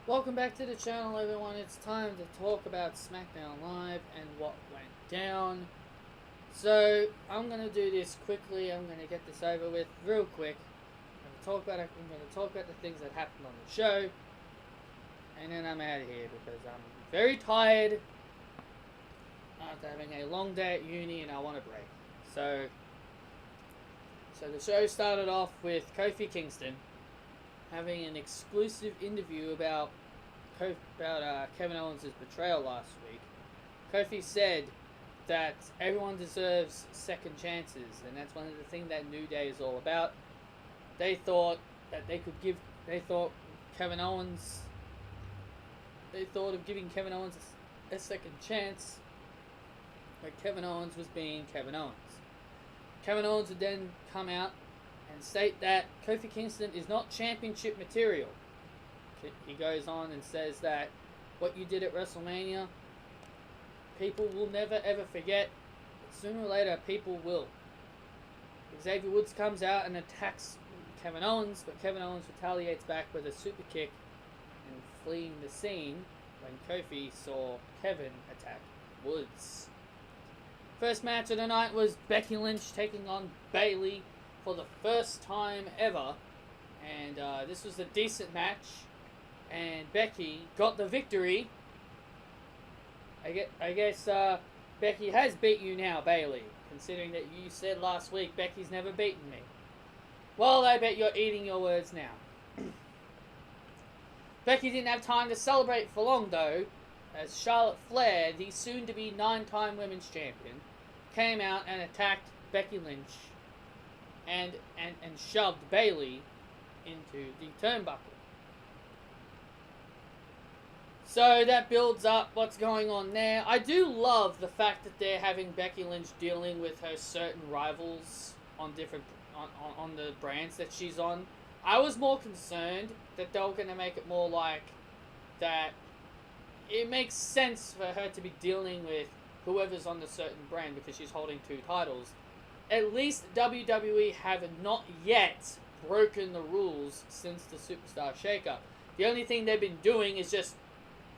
Welcome back to the channel, everyone. It's time to talk about SmackDown Live and what went down. So, I'm going to do this quickly. I'm going to get this over with real quick. I'm going to talk about the things that happened on the show. And then I'm out of here because I'm very tired after having a long day at uni and I want a break. So the show started off with Kofi Kingston having an exclusive interview about Kevin Owens' betrayal last week. Kofi said that everyone deserves second chances, and that's one of the things that New Day is all about. They thought that they thought Kevin Owens, they thought of giving Kevin Owens a second chance, but Kevin Owens was being Kevin Owens. Kevin Owens would then come out and state that Kofi Kingston is not championship material. He goes on and says that what you did at WrestleMania, people will never ever forget. But sooner or later, people will. Xavier Woods comes out and attacks Kevin Owens, but Kevin Owens retaliates back with a super kick and fleeing the scene when Kofi saw Kevin attack Woods. First match of the night was Becky Lynch taking on Bayley for the first time ever, and this was a decent match, and Becky got the victory. I guess Becky has beat you now, Bayley, considering that you said last week Becky's never beaten me. Well, I bet you're eating your words now. Becky didn't have time to celebrate for long, though, as Charlotte Flair, the soon-to-be 9-time women's champion, came out and attacked Becky Lynch and shoved Bayley into the turnbuckle. So that builds up what's going on there. I do love the fact that they're having Becky Lynch dealing with her certain rivals on on the brands that she's on. I was more concerned that they were going to make it more like that. It makes sense for her to be dealing with whoever's on the certain brand because she's holding 2 titles. At least WWE have not yet broken the rules since the Superstar Shakeup. The only thing they've been doing is just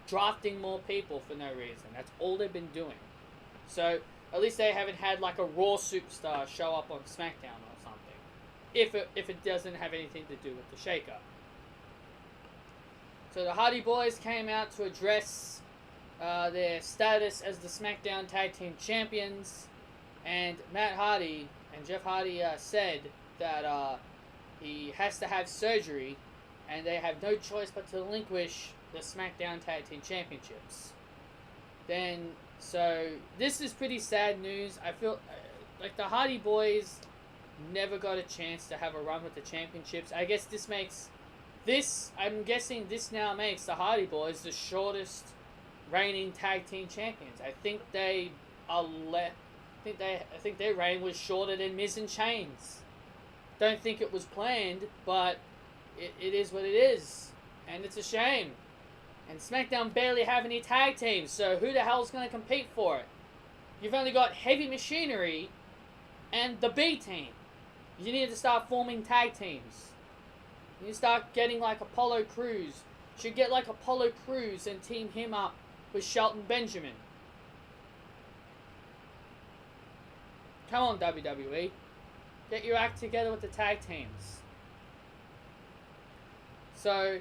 drafting more people for no reason. That's all they've been doing. So at least they haven't had like a Raw Superstar show up on SmackDown or something. If it doesn't have anything to do with the shakeup. So the Hardy Boys came out to address their status as the SmackDown Tag Team Champions, and Matt Hardy and Jeff Hardy said that he has to have surgery, and they have no choice but to relinquish the SmackDown Tag Team Championships. So this is pretty sad news. I feel like the Hardy Boys never got a chance to have a run with the championships. I guess I'm guessing this now makes the Hardy Boys the shortest reigning tag team champions. I think their reign was shorter than Miz and Chains. Don't think it was planned, but it is what it is, and it's a shame. And SmackDown barely have any tag teams, so who the hell's going to compete for it? You've only got Heavy Machinery and the B Team. You need to start forming tag teams. You start getting like Apollo Crews. You should get like Apollo Crews and team him up with Shelton Benjamin. Come on, WWE. Get your act together with the tag teams. So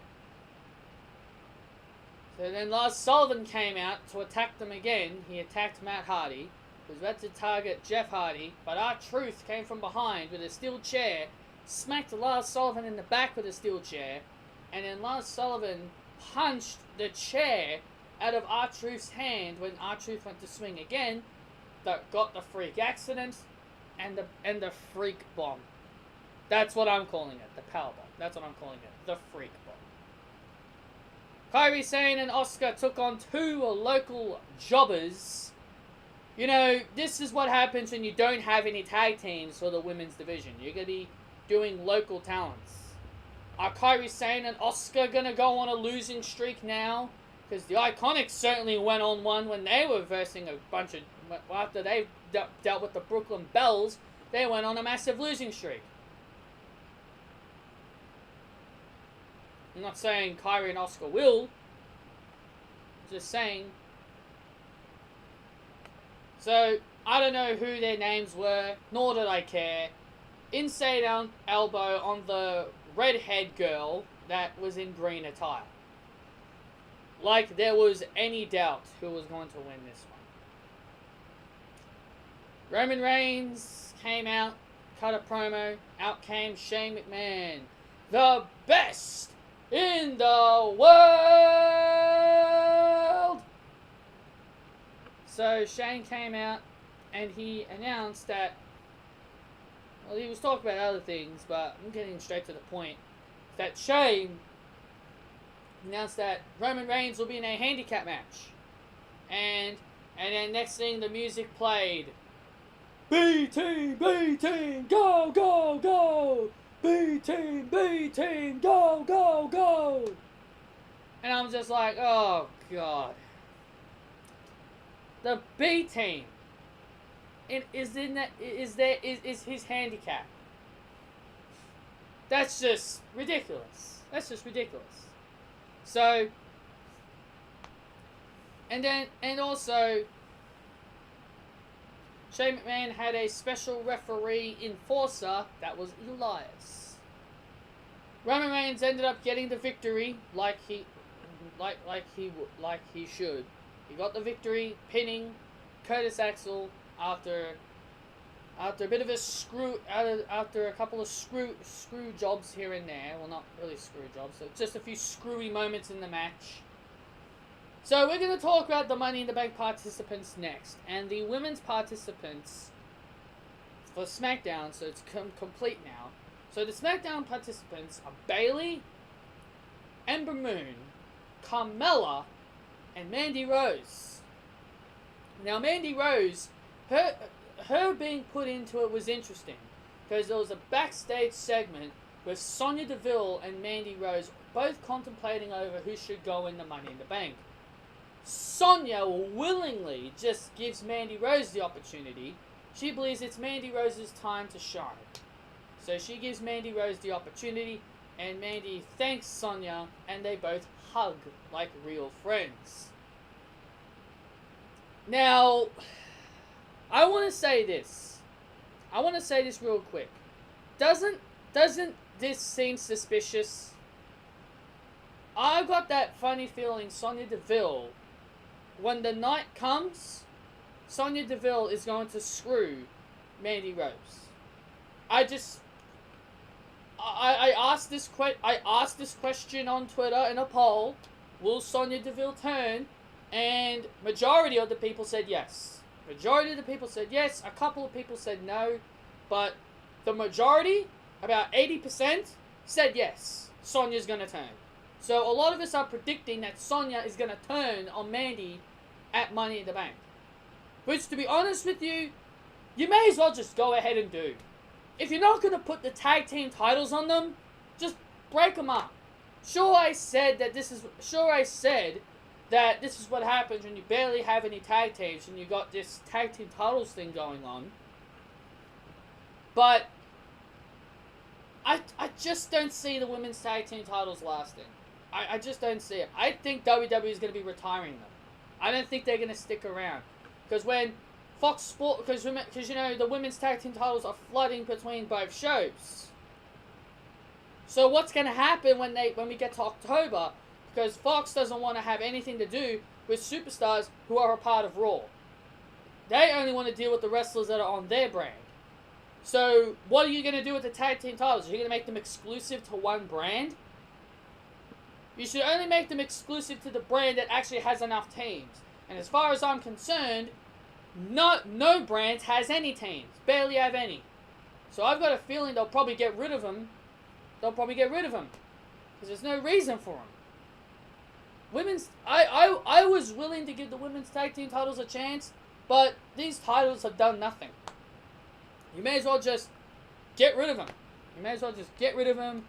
then Lars Sullivan came out to attack them again. He attacked Matt Hardy. He was about to target Jeff Hardy, but R-Truth came from behind with a steel chair, smacked Lars Sullivan in the back with a steel chair, and then Lars Sullivan punched the chair out of R-Truth's hand when R-Truth went to swing again. That got the freak accident and the freak bomb. That's what I'm calling it, the power bomb. That's what I'm calling it, the freak bomb. Kairi Sane and Asuka took on 2 local jobbers. You know, this is what happens when you don't have any tag teams for the women's division. You're going to be doing local talents. Are Kairi Sane and Asuka going to go on a losing streak now? Because the Iconics certainly went on one when they were versing a bunch of... After they dealt with the Brooklyn Bells, they went on a massive losing streak. I'm not saying Kyrie and Oscar will. Just saying. So, I don't know who their names were, nor did I care. Inside elbow on the redhead girl that was in green attire. Like there was any doubt who was going to win this one. Roman Reigns came out, cut a promo. Out came Shane McMahon. The best in the world! So Shane came out and he announced that, well, he was talking about other things, but I'm getting straight to the point, that Shane announced that Roman Reigns will be in a handicap match. And then next thing the music played. B-Team, B-Team, go, go, go! B-Team, B-Team, go, go, go! And I'm just like, oh, God. The B-Team is his handicap. That's just ridiculous. That's just ridiculous. So, and also, Shane McMahon had a special referee enforcer that was Elias. Roman Reigns ended up getting the victory like he should. He got the victory, pinning Curtis Axel after a bit of a after a couple of screw jobs here and there. Well, not really screw jobs, so just a few screwy moments in the match. So we're going to talk about the Money in the Bank participants next. And the women's participants for SmackDown, so it's complete now. So the SmackDown participants are Bayley, Ember Moon, Carmella, and Mandy Rose. Now Mandy Rose, her being put into it was interesting, because there was a backstage segment with Sonya Deville and Mandy Rose both contemplating over who should go in the Money in the Bank. Sonya willingly just gives Mandy Rose the opportunity. She believes it's Mandy Rose's time to shine. So she gives Mandy Rose the opportunity, and Mandy thanks Sonya, and they both hug like real friends. Now, I want to say this. I want to say this real quick. Doesn't this seem suspicious? I got that funny feeling Sonya Deville, when the night comes, Sonya Deville is going to screw Mandy Rose. I asked this question on Twitter in a poll. Will Sonya Deville turn? And majority of the people said yes. Majority of the people said yes. A couple of people said no. But the majority, about 80%, said yes. Sonya's going to turn. So a lot of us are predicting that Sonya is going to turn on Mandy at Money in the Bank. Which, to be honest with you, you may as well just go ahead and do. If you're not going to put the tag team titles on them, just break them up. Sure, I said that this is what happens when you barely have any tag teams and you got this tag team titles thing going on. But I just don't see the women's tag team titles lasting. I just don't see it. I think WWE is going to be retiring them. I don't think they're going to stick around. Because when Fox Sport, because you know, the women's tag team titles are flooding between both shows. So what's going to happen when we get to October? Because Fox doesn't want to have anything to do with superstars who are a part of Raw. They only want to deal with the wrestlers that are on their brand. So what are you going to do with the tag team titles? Are you going to make them exclusive to one brand? You should only make them exclusive to the brand that actually has enough teams. And as far as I'm concerned, no brand has any teams. Barely have any. So I've got a feeling they'll probably get rid of them. Because there's no reason for them. I was willing to give the women's tag team titles a chance, but these titles have done nothing. You may as well just get rid of them.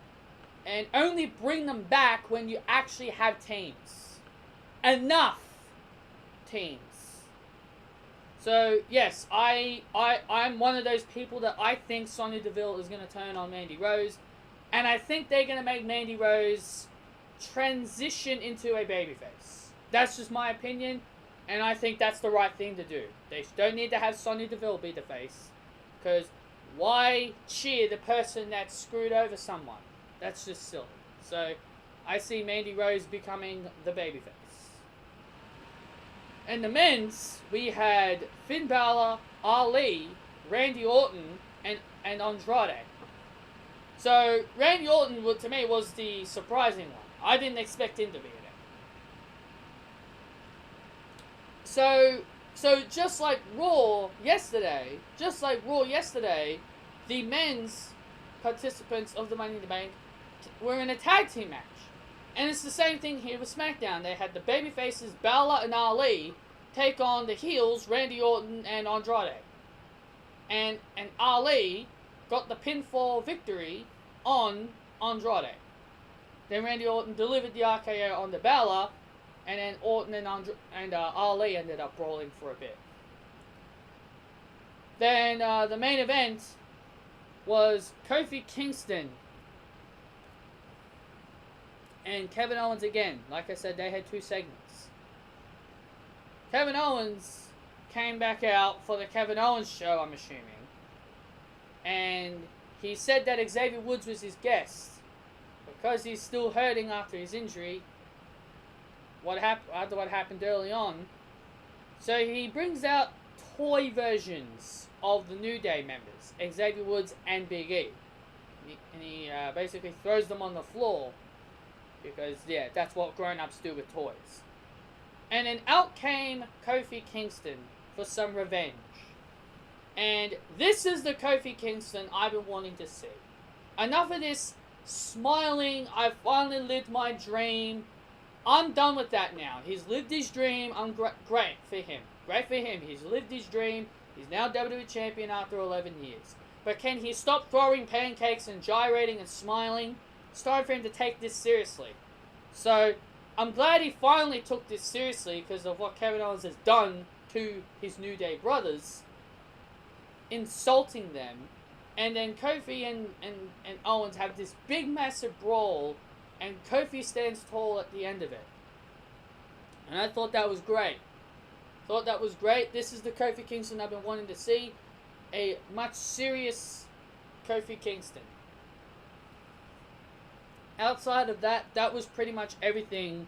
And only bring them back when you actually have teams. Enough teams. So, yes, I'm one of those people that I think Sonya Deville is going to turn on Mandy Rose. And I think they're going to make Mandy Rose transition into a babyface. That's just my opinion, and I think that's the right thing to do. They don't need to have Sonya Deville be the face, because why cheer the person that screwed over someone? That's just silly. So, I see Mandy Rose becoming the babyface. In the men's, we had Finn Balor, Ali, Randy Orton, and Andrade. So, Randy Orton, to me, was the surprising one. I didn't expect him to be in it. So just like Raw yesterday, the men's participants of the Money in the Bank were in a tag team match. And it's the same thing here with SmackDown. They had the babyfaces Balor and Ali take on the heels Randy Orton and Andrade. And Ali got the pinfall victory on Andrade. Then Randy Orton delivered the RKO on the Balor, and then Orton and Ali ended up brawling for a bit. Then the main event was Kofi Kingston and Kevin Owens again. Like I said, they had 2 segments. Kevin Owens came back out for the Kevin Owens show, I'm assuming. And he said that Xavier Woods was his guest. Because he's still hurting after his injury. After what happened early on. So he brings out toy versions of the New Day members. Xavier Woods and Big E. And he basically throws them on the floor. Because, yeah, that's what grown-ups do with toys. And then out came Kofi Kingston for some revenge. And this is the Kofi Kingston I've been wanting to see. Enough of this smiling, I finally lived my dream. I'm done with that now. He's lived his dream. I'm great for him. Great for him. He's lived his dream. He's now WWE Champion after 11 years. But can he stop throwing pancakes and gyrating and smiling? It's time for him to take this seriously. So, I'm glad he finally took this seriously because of what Kevin Owens has done to his New Day brothers. Insulting them. And then Kofi and Owens have this big massive brawl. And Kofi stands tall at the end of it. And I thought that was great. This is the Kofi Kingston I've been wanting to see. A much serious Kofi Kingston. Outside of that, that was pretty much everything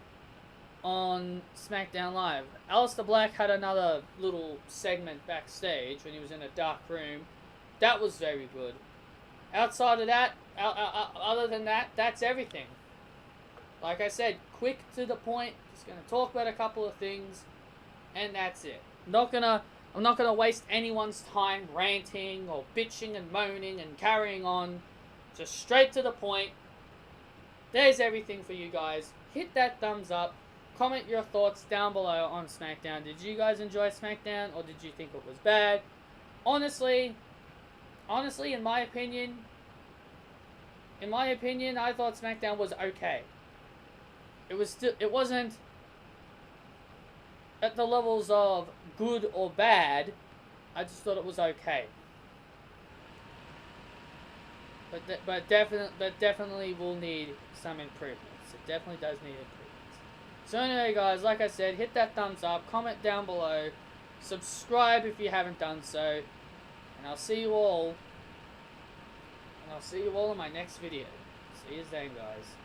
on SmackDown Live. Aleister Black had another little segment backstage when he was in a dark room. That was very good. Outside of that, other than that, that's everything. Like I said, quick to the point. Just gonna talk about a couple of things, and that's it. I'm not gonna waste anyone's time ranting or bitching and moaning and carrying on. Just straight to the point. There's everything for you guys. Hit that thumbs up. Comment your thoughts down below on SmackDown. Did you guys enjoy SmackDown, or did you think it was bad? Honestly, in my opinion, I thought SmackDown was okay. It wasn't at the levels of good or bad. I just thought it was okay. But definitely will need some improvements. It definitely does need improvements. So anyway, guys, like I said, hit that thumbs up, comment down below, subscribe if you haven't done so, and I'll see you all in my next video. See you then, guys.